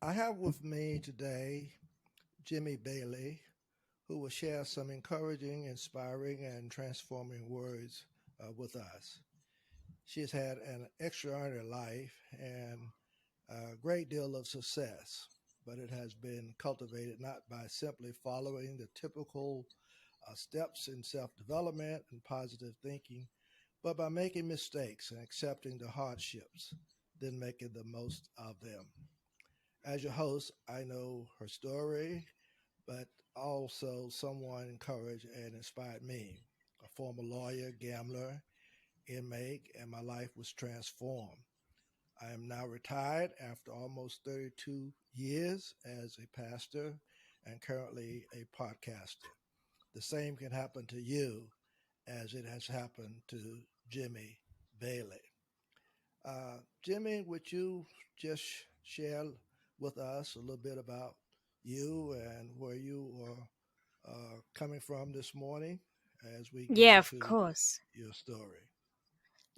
I have with me today Gemma Bailey, who will share some encouraging, inspiring, and transforming words with us. She has had an extraordinary life and a great deal of success, but it has been cultivated not by simply following the typical steps in self development and positive thinking, but by making mistakes and accepting the hardships, then making the most of them. As your host, I know her story, but also someone encouraged and inspired me. A former lawyer, gambler, inmate, and my life was transformed. I am now retired after almost 32 years as a pastor and currently a podcaster. The same can happen to you as it has happened to Jimmy Bailey. Jimmy, would you just share with us a little bit about you and where you are coming from this morning as we get Yeah, of into course. your story?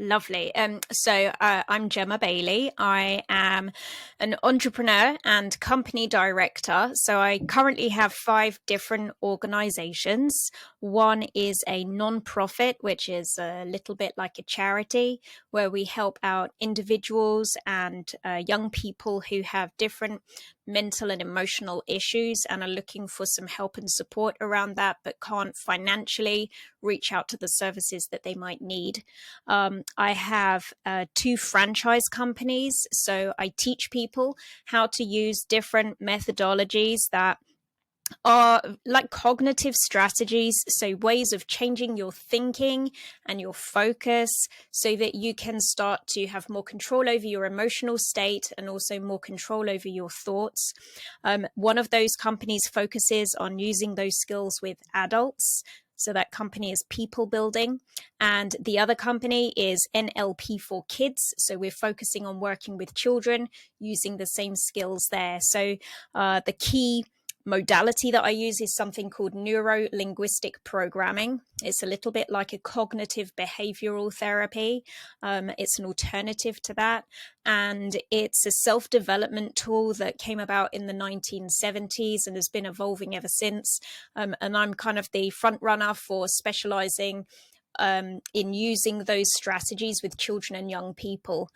Lovely. I'm Gemma Bailey. I am an entrepreneur and company director. So I currently have five different organizations. One is a non-profit, which is a little bit like a charity where we help out individuals and young people who have different mental and emotional issues and are looking for some help and support around that, but can't financially reach out to the services that they might need. I have two franchise companies. So I teach people how to use different methodologies that are like cognitive strategies. So ways of changing your thinking and your focus so that you can start to have more control over your emotional state and also more control over your thoughts. One of those companies focuses on using those skills with adults. So that company is people building. And the other company is NLP for kids. So we're focusing on working with children using the same skills there. So the key modality that I use is something called neuro linguistic programming. It's a little bit like a cognitive behavioral therapy. It's an alternative to that. And it's a self development tool that came about in the 1970s and has been evolving ever since. And I'm kind of the front runner for specializing in using those strategies with children and young people.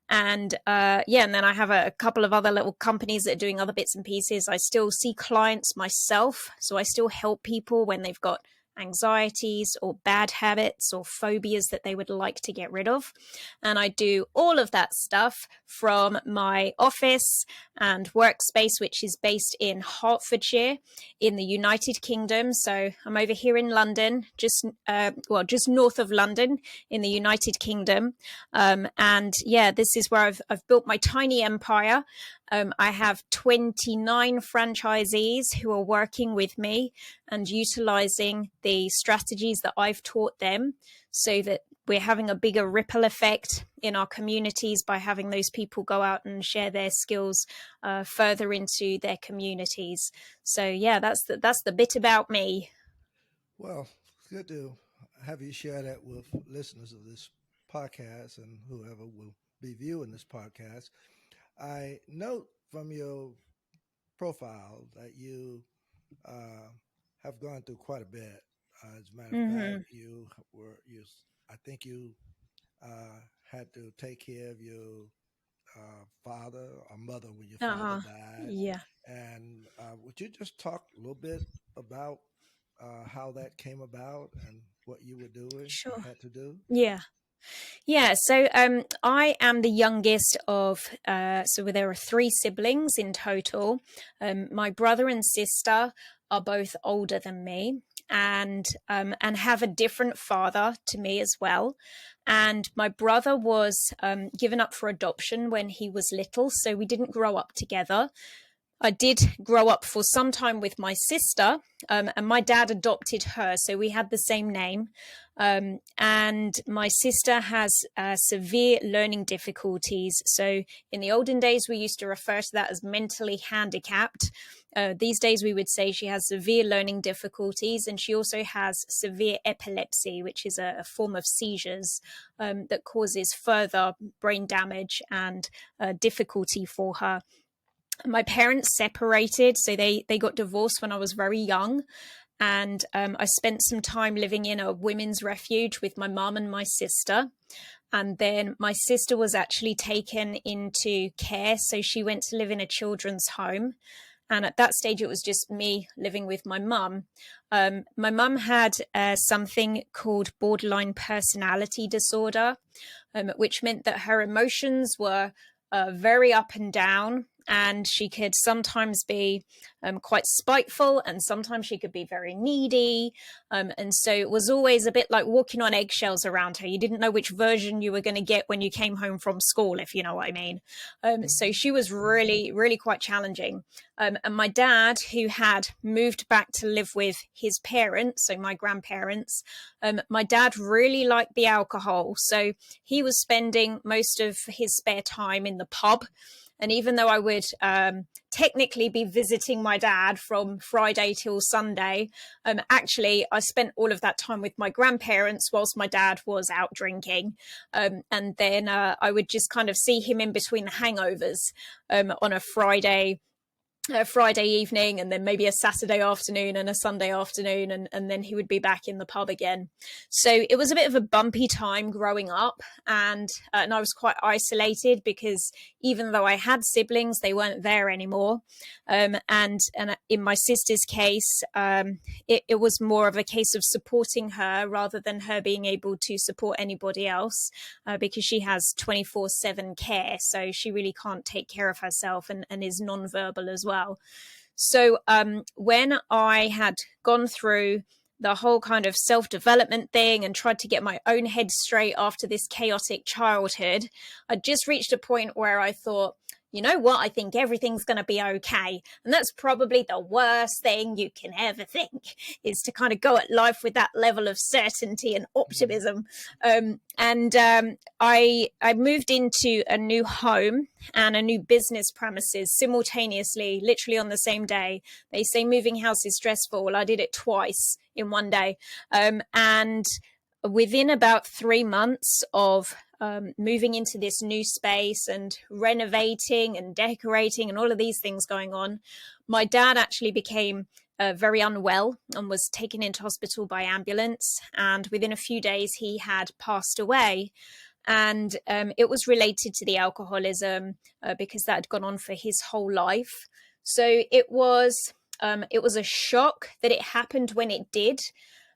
And then I have a couple of other little companies that are doing other bits and pieces. I still see clients myself, so I still help people when they've got anxieties or bad habits or phobias that they would like to get rid of. And I do all of that stuff from my office and workspace, which is based in Hertfordshire in the United Kingdom. So I'm over here in London, just north of London in the United Kingdom. This is where I've built my tiny empire. I have 29 franchisees who are working with me and utilizing the strategies that I've taught them so that we're having a bigger ripple effect in our communities by having those people go out and share their skills further into their communities. So yeah, that's the bit about me. Well, it's good to have you share that with listeners of this podcast and whoever will be viewing this podcast. I note from your profile that you uh, have gone through quite a bit. As a matter of fact, Mm-hmm. I think you had to take care of your father or mother when your father Uh-huh. died. Yeah. And would you just talk a little bit about how that came about and what you were doing or Sure. had to do? Yeah. Yeah, so I am the youngest of, so there are three siblings in total. My brother and sister are both older than me and have a different father to me as well. And my brother was given up for adoption when he was little, so we didn't grow up together. I did grow up for some time with my sister, and my dad adopted her, so we had the same name. And my sister has severe learning difficulties. So in the olden days, we used to refer to that as mentally handicapped. These days, we would say she has severe learning difficulties, and she also has severe epilepsy, which is a form of seizures that causes further brain damage and difficulty for her. My parents separated, so they got divorced when I was very young. And I spent some time living in a women's refuge with my mum and my sister. And then my sister was actually taken into care. So she went to live in a children's home. And at that stage, it was just me living with my mum. My mum had something called borderline personality disorder, which meant that her emotions were very up and down. And she could sometimes be quite spiteful, and sometimes she could be very needy. And so it was always a bit like walking on eggshells around her. You didn't know which version you were going to get when you came home from school, if you know what I mean. So she was really, really quite challenging. And my dad, who had moved back to live with his parents, so my grandparents, my dad really liked the alcohol. So he was spending most of his spare time in the pub. And even though I would technically be visiting my dad from Friday till Sunday, actually, I spent all of that time with my grandparents whilst my dad was out drinking. And then I would just kind of see him in between the hangovers on a Friday evening, and then maybe a Saturday afternoon and a Sunday afternoon, and then he would be back in the pub again. So it was a bit of a bumpy time growing up, and I was quite isolated because even though I had siblings, they weren't there anymore. And in my sister's case, it was more of a case of supporting her rather than her being able to support anybody else, because she has 24/7 care, so she really can't take care of herself, and is nonverbal as well. So when I had gone through the whole kind of self-development thing and tried to get my own head straight after this chaotic childhood, I just reached a point where I thought, you know what, I think everything's going to be okay. And that's probably the worst thing you can ever think, is to kind of go at life with that level of certainty and optimism. I moved into a new home and a new business premises simultaneously, literally on the same day. They say moving house is stressful. Well, I did it twice in one day. And within about 3 months of moving into this new space and renovating and decorating and all of these things going on, my dad actually became very unwell and was taken into hospital by ambulance. And within a few days, he had passed away. And it was related to the alcoholism because that had gone on for his whole life. So it was a shock that it happened when it did,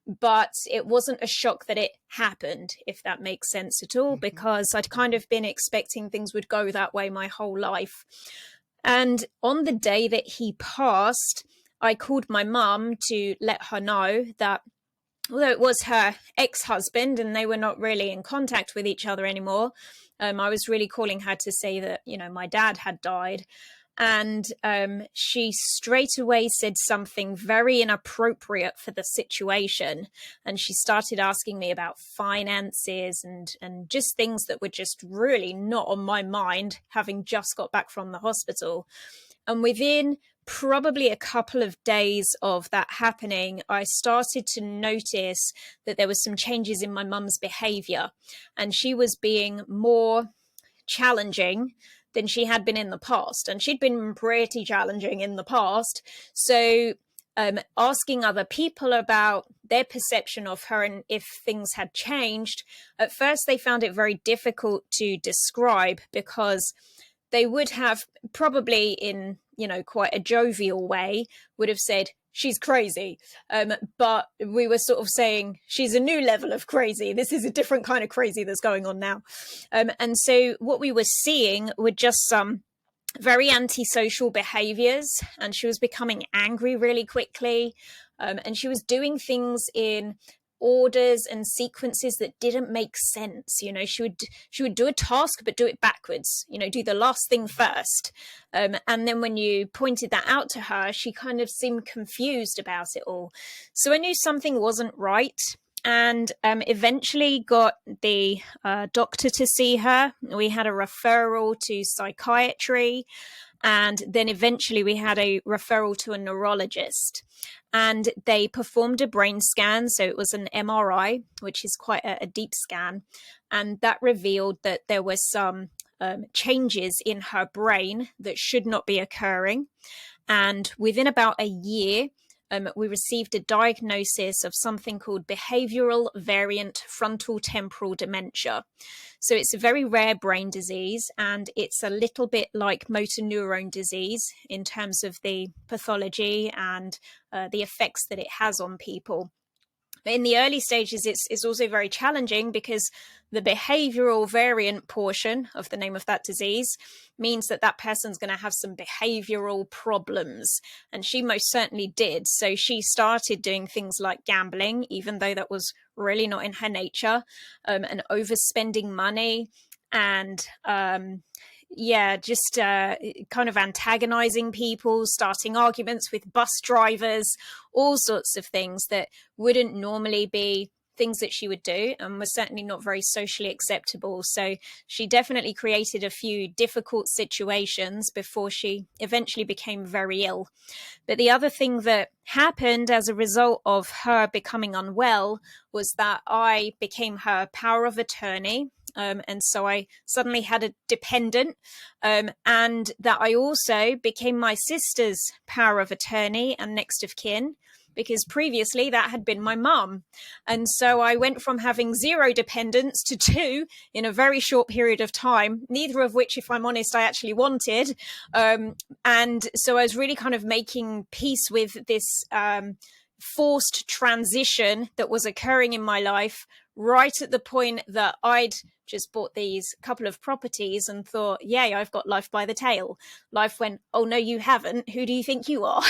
but it wasn't a shock that it happened, if that makes sense at all, because I'd kind of been expecting things would go that way my whole life. And on the day that he passed, I called my mum to let her know that although it was her ex-husband and they were not really in contact with each other anymore, I was really calling her to say that, you know, my dad had died. And she straight away said something very inappropriate for the situation. And she started asking me about finances and just things that were just really not on my mind, having just got back from the hospital. And within probably a couple of days of that happening, I started to notice that there was some changes in my mum's behavior, and she was being more challenging than she had been in the past. And she'd been pretty challenging in the past. So asking other people about their perception of her and if things had changed, at first they found it very difficult to describe, because they would have probably in, you know, quite a jovial way would have said, she's crazy. But we were sort of saying, she's a new level of crazy. This is a different kind of crazy that's going on now. And so what we were seeing were just some very antisocial behaviors, and she was becoming angry really quickly. And she was doing things in orders and sequences that didn't make sense. You know, she would do a task but do it backwards, you know, do the last thing first. And then when you pointed that out to her, she kind of seemed confused about it all. So I knew something wasn't right, and eventually got the doctor to see her. We had a referral to psychiatry, and then eventually we had a referral to a neurologist. And they performed a brain scan. So it was an MRI, which is quite a deep scan. And that revealed that there was some changes in her brain that should not be occurring. And within about a year, we received a diagnosis of something called behavioral variant frontal temporal dementia. So it's a very rare brain disease, and it's a little bit like motor neuron disease in terms of the pathology and the effects that it has on people. In the early stages, it's also very challenging because the behavioral variant portion of the name of that disease means that that person's going to have some behavioral problems. And she most certainly did. So she started doing things like gambling, even though that was really not in her nature, and overspending money, and just kind of antagonizing people, starting arguments with bus drivers, all sorts of things that wouldn't normally be things that she would do, and was certainly not very socially acceptable. So she definitely created a few difficult situations before she eventually became very ill. But the other thing that happened as a result of her becoming unwell was that I became her power of attorney. And so I suddenly had a dependent, and that I also became my sister's power of attorney and next of kin, because previously that had been my mum. And so I went from having 0 dependents to 2 in a very short period of time, neither of which, if I'm honest, I actually wanted. And so I was really kind of making peace with this forced transition that was occurring in my life, right at the point that I'd just bought these couple of properties and thought, yay, I've got life by the tail. Life went, oh, no, you haven't. Who do you think you are?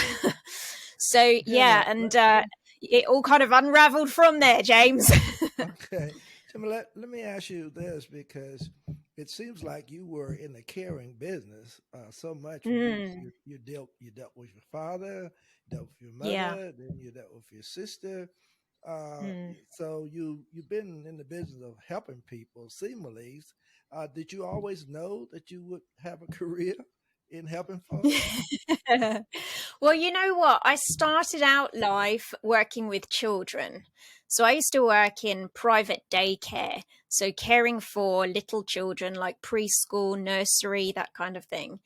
So, Gemma, it all kind of unraveled from there, James. okay. Gemma, let me ask you this, because it seems like you were in the caring business so much when you dealt with your father, dealt with your Yeah. mother, then you dealt with your sister. Uh, Mm. so you've been in the business of helping people seemingly. Did you always know that you would have a career in helping folks? Well, you know what? I started out life working with children. So I used to work in private daycare, so caring for little children like preschool, nursery, that kind of thing.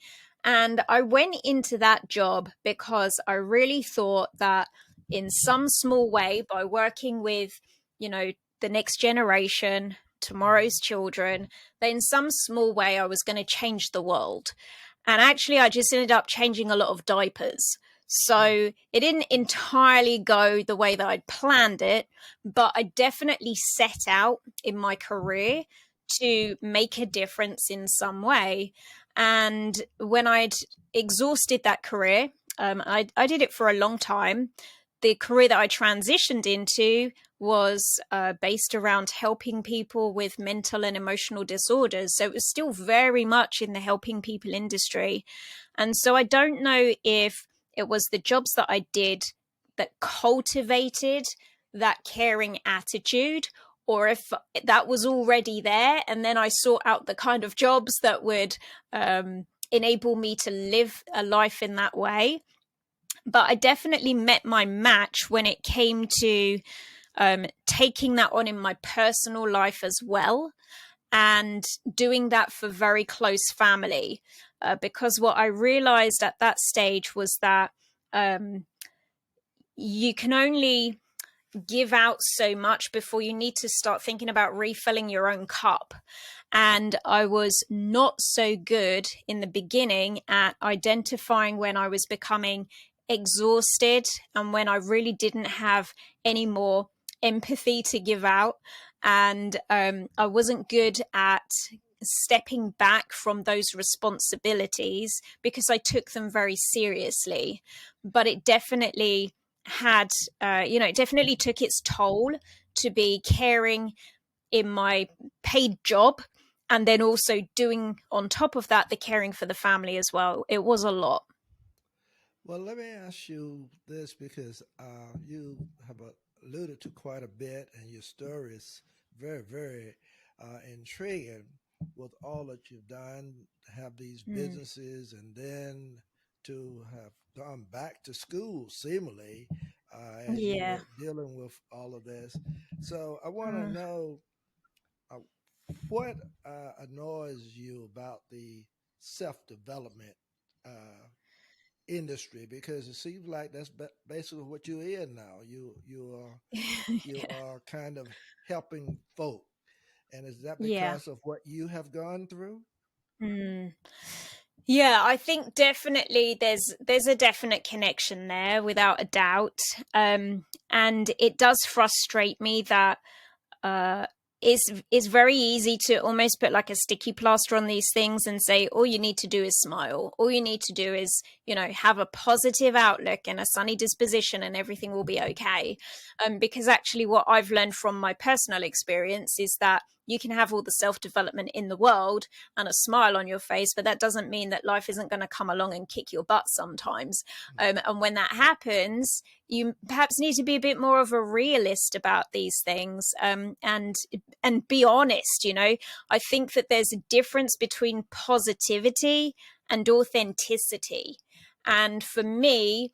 And I went into that job because I really thought that in some small way, by working with, you know, the next generation, tomorrow's children, that in some small way I was going to change the world. And actually, I just ended up changing a lot of diapers. Mm. So it didn't entirely go the way that I'd planned it, but I definitely set out in my career to make a difference in some way. And when I'd exhausted that career, I did it for a long time. The career that I transitioned into was based around helping people with mental and emotional disorders. So it was still very much in the helping people industry. And so I don't know if it was the jobs that I did that cultivated that caring attitude, or if that was already there. And then I sought out the kind of jobs that would enable me to live a life in that way. But I definitely met my match when it came to taking that on in my personal life as well, and doing that for very close family. Because what I realized at that stage was that you can only give out so much before you need to start thinking about refilling your own cup. And I was not so good in the beginning at identifying when I was becoming exhausted and when I really didn't have any more empathy to give out. And I wasn't good at stepping back from those responsibilities because I took them very seriously. But it definitely had, it definitely took its toll to be caring in my paid job, and then also doing on top of that the caring for the family as well. It was a lot. Well, let me ask you this, because you have alluded to quite a bit, and your story is very, very intriguing with all that you've done, to have these Mm. businesses, and then to have gone back to school, seemingly, as you Yeah. were dealing with all of this. So I want to Mm. know, What annoys you about the self development uh, industry? Because it seems like that's basically what you're in now. You Yeah. are kind of helping folk, and is that Yeah. because of what you have gone through? Mm. Yeah, I think definitely there's a definite connection there without a doubt. And it does frustrate me that uh, it's very easy to almost put like a sticky plaster on these things and say all you need to do is smile. All you need to do is, have a positive outlook and a sunny disposition, and everything will be okay. Because actually, what I've learned from my personal experience is that you can have all the self development in the world and a smile on your face, but that doesn't mean that life isn't going to come along and kick your butt sometimes. And when that happens, you perhaps need to be a bit more of a realist about these things, and be honest. I think that there's a difference between positivity and authenticity. And for me,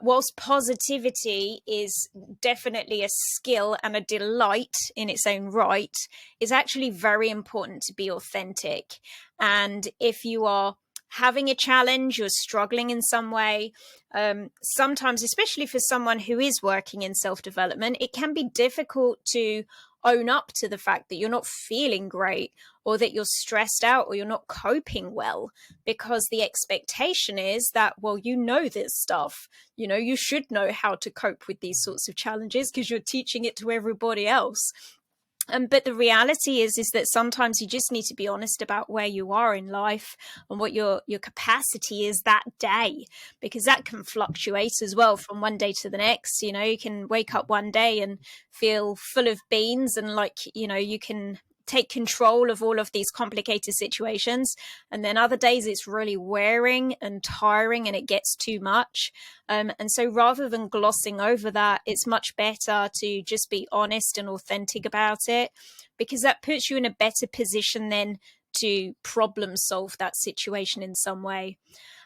whilst positivity is definitely a skill and a delight in its own right, is actually very important to be authentic. And if you are having a challenge, you're struggling in some way, sometimes, especially for someone who is working in self development, it can be difficult to own up to the fact that you're not feeling great, or that you're stressed out, or you're not coping well, because the expectation is that, well, this stuff. You should know how to cope with these sorts of challenges because you're teaching it to everybody else. But the reality is that sometimes you just need to be honest about where you are in life and what your capacity is that day, because that can fluctuate as well from one day to the next. You can wake up one day and feel full of beans, and you can take control of all of these complicated situations, and then other days it's really wearing and tiring and it gets too much. And so rather than glossing over that, it's much better to just be honest and authentic about it, because that puts you in a better position then to problem solve that situation in some way.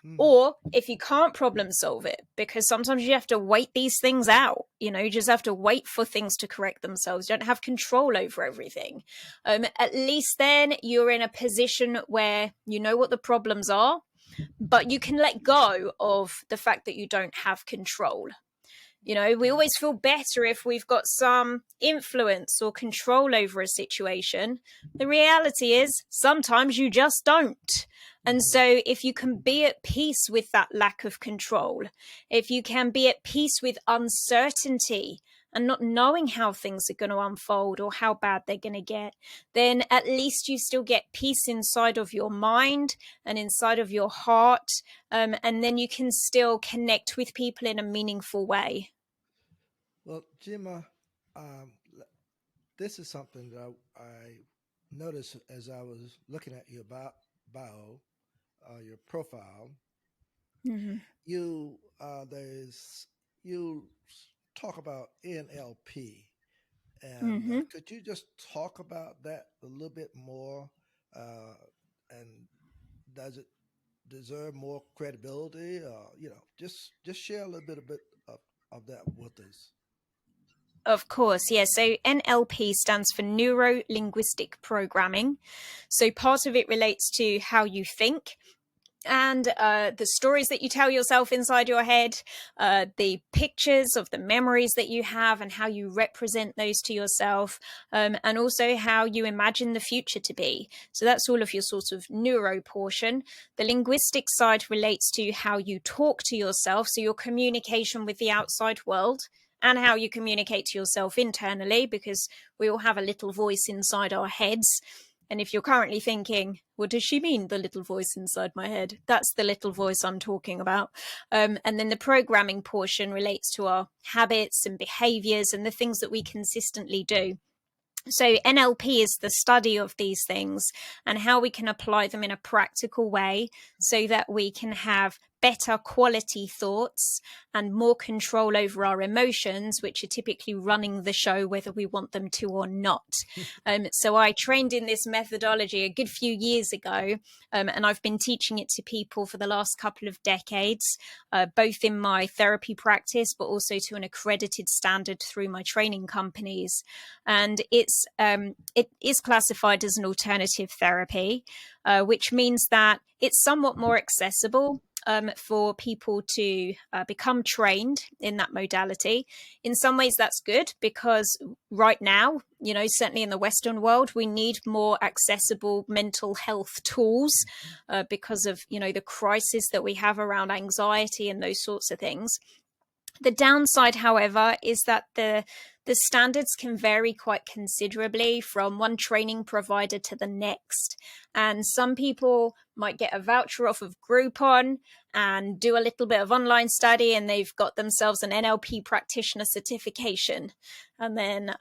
Mm-hmm. Or if you can't problem solve it, because sometimes you have to wait these things out, you just have to wait for things to correct themselves. You don't have control over everything. At least then you're in a position where you know what the problems are, but you can let go of the fact that you don't have control. We Okay. always feel better if we've got some influence or control over a situation. The reality is sometimes you just don't. And Mm-hmm. so, if you can be at peace with that lack of control, if you can be at peace with uncertainty and not knowing how things are going to unfold or how bad they're going to get, then at least you still get peace inside of your mind and inside of your heart. And then you can still connect with people in a meaningful way. Well, Gemma, um, this is something that I noticed as I was looking at your bio, your profile. Mm-hmm. There's you talk about NLP, and Mm-hmm. could you just talk about that a little bit more? Uh, and does it deserve more credibility? Just share a little bit of that with us. Of course, yeah. So NLP stands for Neuro Linguistic Programming. So part of it relates to how you think, and the stories that you tell yourself inside your head, the pictures of the memories that you have and how you represent those to yourself, and also how you imagine the future to be. So that's all of your sort of neuro portion. The linguistic side relates to how you talk to yourself, so your communication with the outside world. And how you communicate to yourself internally, because we all have a little voice inside our heads. And if you're currently thinking, what does she mean, the little voice inside my head? That's the little voice I'm talking about. And then the programming portion relates to our habits and behaviors and the things that we consistently do. So NLP is the study of these things and how we can apply them in a practical way so that we can have better quality thoughts and more control over our emotions, which are typically running the show, whether we want them to or not. So I trained in this methodology a good few years ago, and I've been teaching it to people for the last couple of decades, both in my therapy practice, but also to an accredited standard through my training companies. And it is classified as an alternative therapy, which means that it's somewhat more accessible for people to become trained in that modality. In some ways, that's good, because right now, certainly in the Western world, we need more accessible mental health tools because of, the crisis that we have around anxiety and those sorts of things. The downside, however, is that the standards can vary quite considerably from one training provider to the next. And some people might get a voucher off of Groupon and do a little bit of online study, and they've got themselves an NLP practitioner certification. And then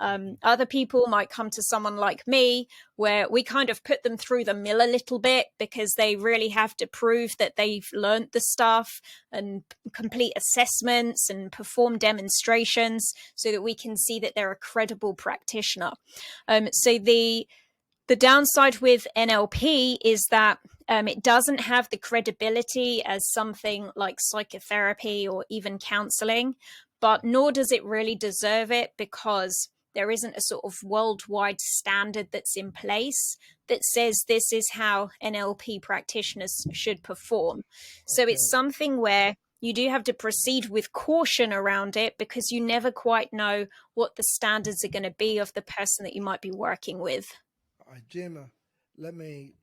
other people might come to someone like me, where we kind of put them through the mill a little bit, because they really have to prove that they've learned the stuff and complete assessments and perform demonstrations so that we can see that they're a credible practitioner. So the downside with NLP is that it doesn't have the credibility as something like psychotherapy or even counseling, but nor does it really deserve it, because there isn't a sort of worldwide standard that's in place that says this is how NLP practitioners should perform. So it's something where you do have to proceed with caution around it, because you never quite know what the standards are going to be of the person that you might be working with. All right, Gemma, let me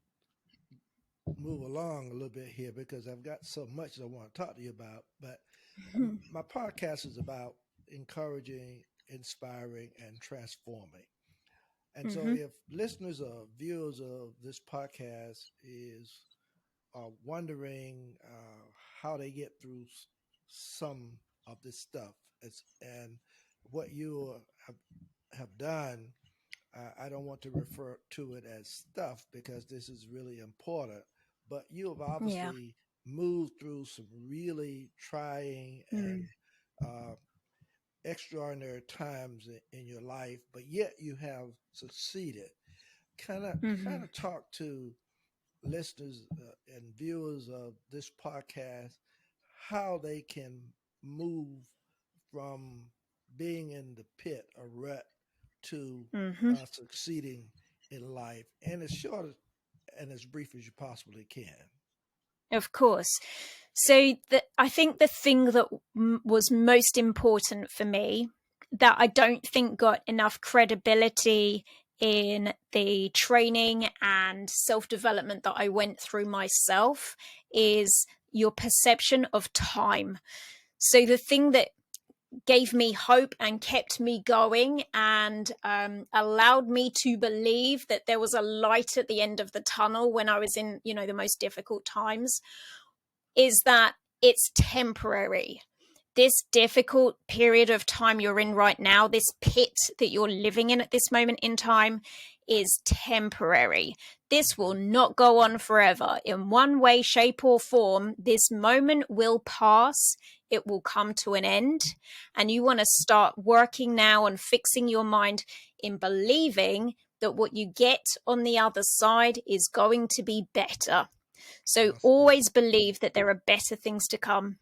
move along a little bit here, because I've got so much I want to talk to you about. But my podcast is about encouraging, inspiring, and transforming. And so, if listeners or viewers of this podcast are wondering how they get through some of this stuff, and what you have done, I don't want to refer to it as stuff, because this is really important. But you have obviously moved through some really trying and extraordinary times in your life, but yet you have succeeded. Kind of talk to listeners and viewers of this podcast how they can move from being in the pit or rut to succeeding in life, and as short and as brief as you possibly can. Of course. So I think the thing that was most important for me, that I don't think got enough credibility in the training and self-development that I went through myself, is your perception of time. So the thing that gave me hope and kept me going and allowed me to believe that there was a light at the end of the tunnel when I was in, the most difficult times, is that it's temporary. This difficult period of time you're in right now, this pit that you're living in at this moment in time, is temporary. This will not go on forever. In one way, shape, or form, this moment will pass. It will come to an end. And you want to start working now on fixing your mind in believing that what you get on the other side is going to be better. So always believe that there are better things to come.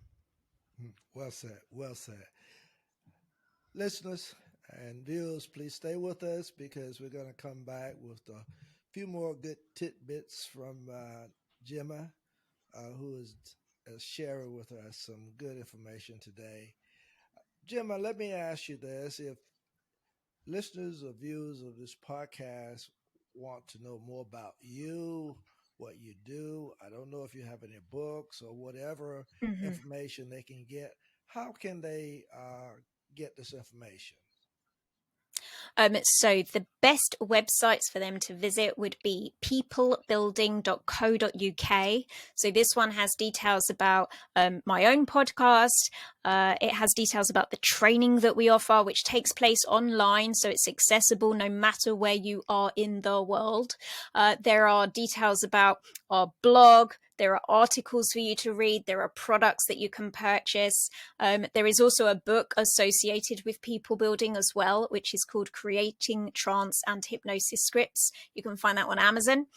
Well said. Well said. Listeners and viewers, please stay with us, because we're going to come back with a few more good tidbits from Gemma, who is sharing with us some good information today. Gemma, let me ask you this. If listeners or viewers of this podcast want to know more about you, what you do, I don't know if you have any books or whatever information they can get, how can they get this information? So the best websites for them to visit would be peoplebuilding.co.uk. So this one has details about my own podcast. It has details about the training that we offer, which takes place online, so it's accessible no matter where you are in the world. There are details about our blog, There are articles for you to read. There are products that you can purchase. There is also a book associated with people building as well, which is called Creating Trance and Hypnosis Scripts. You can find that on Amazon.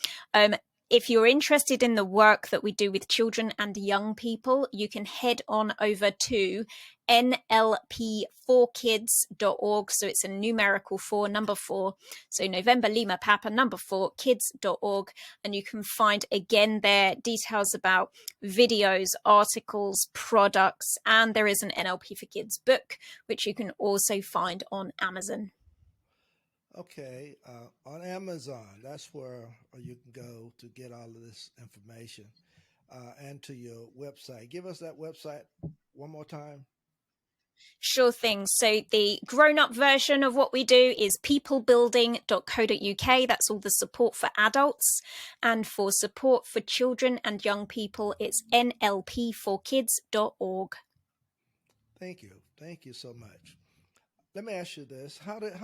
If you're interested in the work that we do with children and young people, you can head on over to nlp4kids.org. So it's a numerical 4, number 4. So November Lima Papa, number 4, kids.org. And you can find again there details about videos, articles, products, and there is an NLP for Kids book, which you can also find on Amazon. Okay, on Amazon, that's where you can go to get all of this information, and to your website. Give us that website one more time. Sure thing. So the grown-up version of what we do is peoplebuilding.co.uk. That's all the support for adults. And for support for children and young people, it's nlp4kids.org. Thank you. Thank you so much. Let me ask you this: How did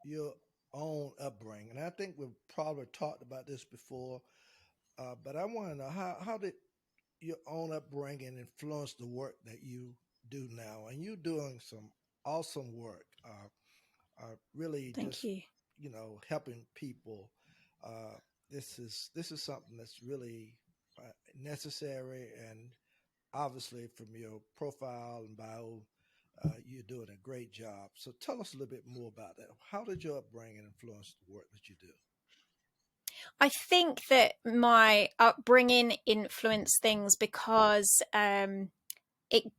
your own upbringing? And I think we've probably talked about this before, but I want to know how did your own upbringing influence the work that you do now? And you're doing some awesome work. Really, Thank just you. helping people. This is something that's really necessary, and obviously from your profile and bio. You're doing a great job. So tell us a little bit more about that. How did your upbringing influence the work that you do? I think that my upbringing influenced things because it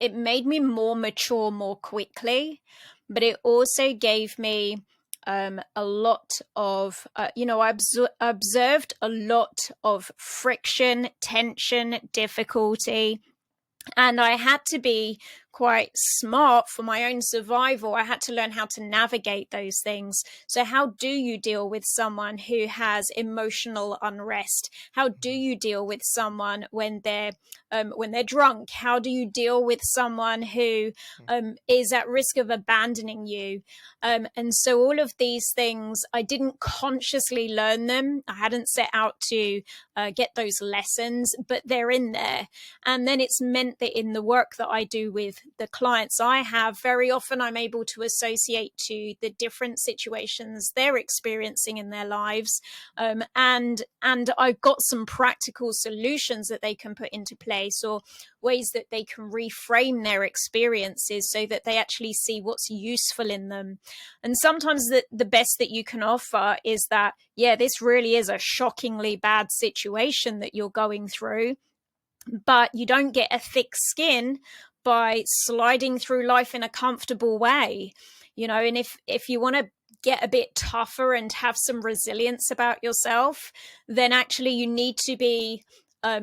it made me more mature more quickly, but it also gave me a lot of, I observed a lot of friction, tension, difficulty, and I had to be quite smart for my own survival. I had to learn how to navigate those things. So how do you deal with someone who has emotional unrest? How do you deal with someone when they're drunk? How do you deal with someone who is at risk of abandoning you? And so all of these things, I didn't consciously learn them. I hadn't set out to get those lessons, but they're in there. And then it's meant that in the work that I do with the clients I have, very often I'm able to associate to the different situations they're experiencing in their lives. And I've got some practical solutions that they can put into place, or ways that they can reframe their experiences so that they actually see what's useful in them. And sometimes the best that you can offer is that, yeah, this really is a shockingly bad situation that you're going through, but you don't get a thick skin by sliding through life in a comfortable way. And if you want to get a bit tougher and have some resilience about yourself, then actually you need to be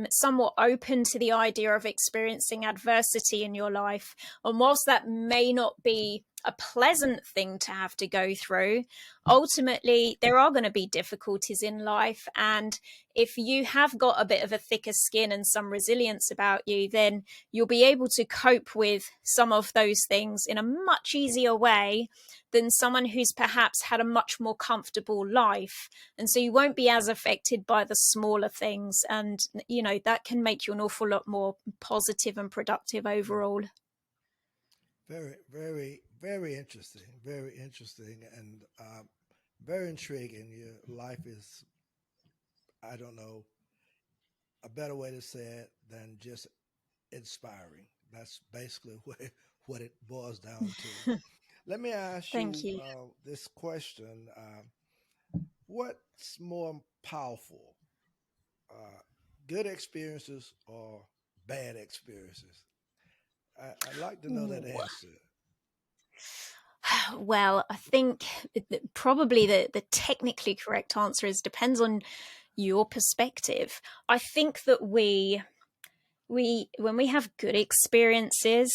somewhat open to the idea of experiencing adversity in your life. And whilst that may not be a pleasant thing to have to go through, ultimately there are going to be difficulties in life. And if you have got a bit of a thicker skin and some resilience about you, then you'll be able to cope with some of those things in a much easier way than someone who's perhaps had a much more comfortable life. And so you won't be as affected by the smaller things. And, that can make you an awful lot more positive and productive overall. Very, very, very interesting. Very interesting, and very intriguing. Your life is, I don't know, a better way to say it than just inspiring. That's basically what it boils down to. Let me ask Thank you you. this question: What's more powerful, good experiences or bad experiences? I'd like to know that Ooh. answer. Well, I think probably the technically correct answer is depends on your perspective. I think that we when we have good experiences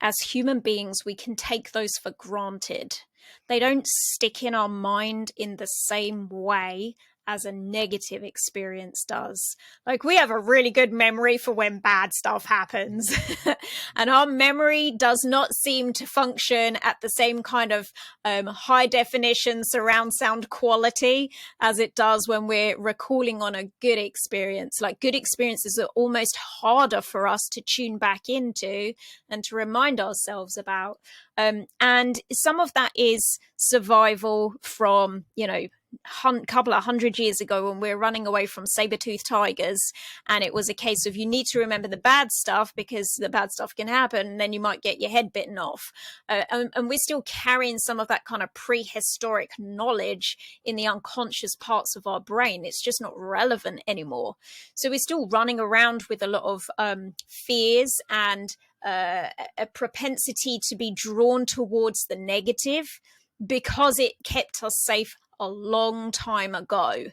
as human beings, we can take those for granted. they don't stick in our mind in the same way as a negative experience does. Like, we have a really good memory for when bad stuff happens. And our memory does not seem to function at the same kind of high definition surround sound quality as it does when we're recalling on a good experience. Like, good experiences are almost harder for us to tune back into and to remind ourselves about. And some of that is survival from, couple of 100 years ago when we were running away from saber-toothed tigers, and it was a case of you need to remember the bad stuff because the bad stuff can happen and then you might get your head bitten off. And we're still carrying some of that kind of prehistoric knowledge in the unconscious parts of our brain. It's just not relevant anymore. So we're still running around with a lot of fears and a propensity to be drawn towards the negative because it kept us safe a long time ago.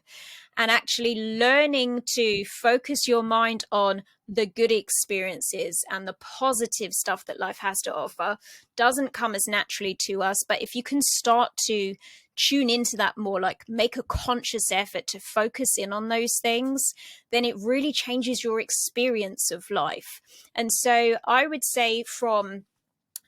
And actually learning to focus your mind on the good experiences and the positive stuff that life has to offer doesn't come as naturally to us. But if you can start to tune into that more, like make a conscious effort to focus in on those things, then it really changes your experience of life. And so I would say from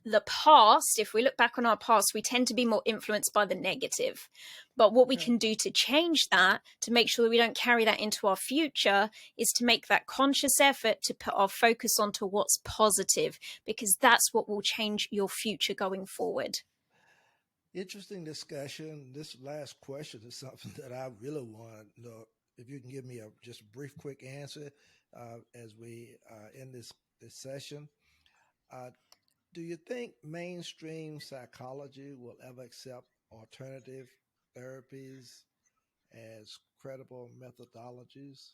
the past, if we look back on our past, we tend to be more influenced by the negative. But what we can do to change that, to make sure that we don't carry that into our future, is to make that conscious effort to put our focus onto what's positive, because that's what will change your future going forward. Interesting discussion. This last question is something that I really want to know. If you can give me a just brief, quick answer as we end this session. Uh, Do you think mainstream psychology will ever accept alternative therapies as credible methodologies?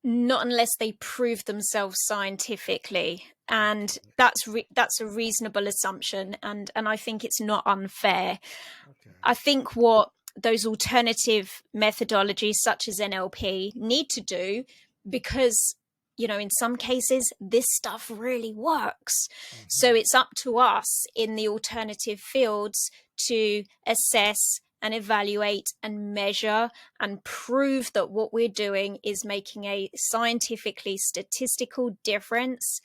Not unless they prove themselves scientifically, and Okay. that's a reasonable assumption, and I think it's not unfair. Okay. I think what those alternative methodologies such as NLP need to do, because in some cases this stuff really works, so Hmm. it's up to us in the alternative fields to assess and evaluate and measure and prove that what we're doing is making a scientifically statistical difference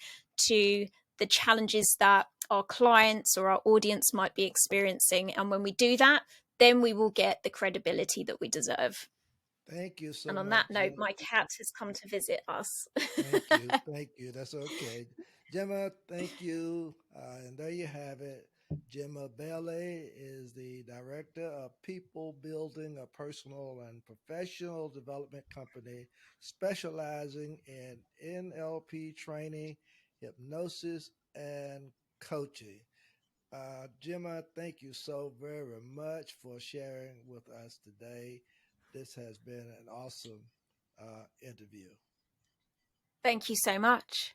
to the challenges that our clients or our audience might be experiencing. And when we do that, then we will get the credibility that we deserve. Thank you so And on much, that note, Jim. my cat has come to visit us. Thank you. Thank you. That's okay. Gemma, thank you. And there you have it. Gemma Bailey is the director of people building a personal and professional development company specializing in NLP training, hypnosis, and coaching. Gemma, thank you so very much for sharing with us today. This has been an awesome interview. Thank you so much.